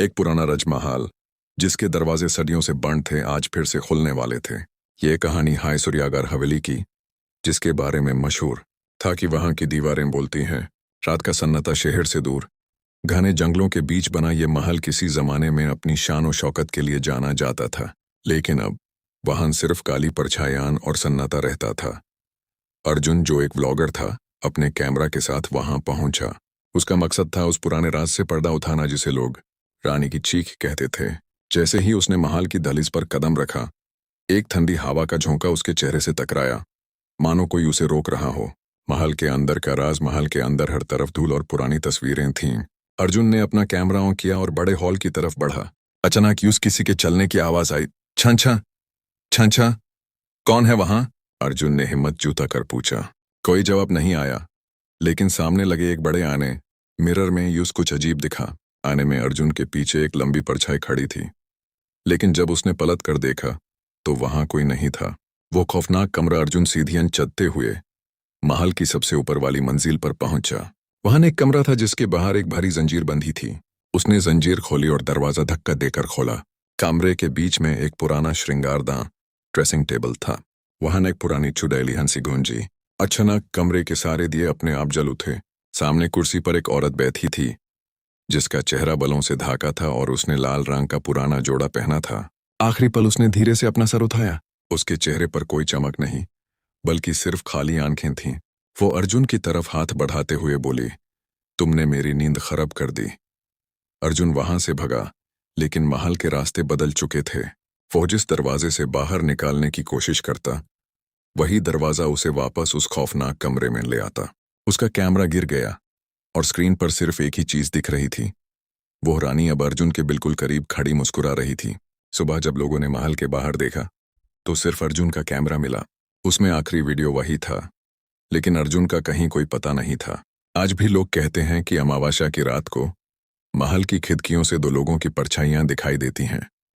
एक पुराना रजमहल जिसके दरवाजे सदियों से बंद थे आज फिर से खुलने वाले थे। ये कहानी हाय सूर्यागर हवेली की, जिसके बारे में मशहूर था कि वहां की दीवारें बोलती हैं। रात का सन्नाटा शहर से दूर घने जंगलों के बीच बना ये महल किसी जमाने में अपनी शान और शौकत के लिए जाना जाता था, लेकिन अब वहां सिर्फ काली परछाइयां और सन्नाटा रहता था। अर्जुन, जो एक व्लॉगर था, अपने कैमरा के साथ वहां पहुंचा। उसका मकसद था उस पुराने राज से पर्दा उठाना जिसे लोग रानी की चीख कहते थे। जैसे ही उसने महल की दहलीज पर कदम रखा, एक ठंडी हवा का झोंका उसके चेहरे से टकराया, मानो कोई उसे रोक रहा हो। महल के अंदर का राज, महल के अंदर हर तरफ धूल और पुरानी तस्वीरें थीं। अर्जुन ने अपना कैमरा ऑन किया और बड़े हॉल की तरफ बढ़ा। अचानक यूं किसी के चलने की आवाज आई। छं छं, छं छं, कौन है वहां? अर्जुन ने हिम्मत जुटा कर पूछा। कोई जवाब नहीं आया, लेकिन सामने लगे एक बड़े आने मिरर में यूं कुछ अजीब दिखा। आने में अर्जुन के पीछे एक लंबी परछाई खड़ी थी, लेकिन जब उसने पलट कर देखा तो वहां कोई नहीं था। वो खौफनाक कमरा अर्जुन सीढ़ियां चढ़ते हुए महल की सबसे ऊपर वाली मंजिल पर पहुंचा। वहां एक कमरा था जिसके बाहर एक भारी जंजीर बंधी थी। उसने जंजीर खोली और दरवाजा धक्का देकर खोला। कमरे के बीच में एक पुराना श्रृंगारदान ड्रेसिंग टेबल था। वहां एक पुरानी चुड़ैली हंसी गूंजी। अचानक कमरे के सारे दिए अपने आप जल उठे। सामने कुर्सी पर एक औरत बैठी थी, जिसका चेहरा बलों से ढाका था और उसने लाल रंग का पुराना जोड़ा पहना था। आखिरी पल उसने धीरे से अपना सर उठाया। उसके चेहरे पर कोई चमक नहीं, बल्कि सिर्फ खाली आंखें थीं। वो अर्जुन की तरफ हाथ बढ़ाते हुए बोली, तुमने मेरी नींद खराब कर दी। अर्जुन वहां से भगा, लेकिन महल के रास्ते बदल चुके थे। वो जिस दरवाजे से बाहर निकालने की कोशिश करता, वही दरवाजा उसे वापस उस खौफनाक कमरे में ले आता। उसका कैमरा गिर गया और स्क्रीन पर सिर्फ एक ही चीज दिख रही थी। वो रानी अब अर्जुन के बिल्कुल करीब खड़ी मुस्कुरा रही थी। सुबह जब लोगों ने महल के बाहर देखा तो सिर्फ अर्जुन का कैमरा मिला। उसमें आखिरी वीडियो वही था, लेकिन अर्जुन का कहीं कोई पता नहीं था। आज भी लोग कहते हैं कि अमावस्या की रात को महल की खिड़कियों से दो लोगों की परछाइयां दिखाई देती हैं।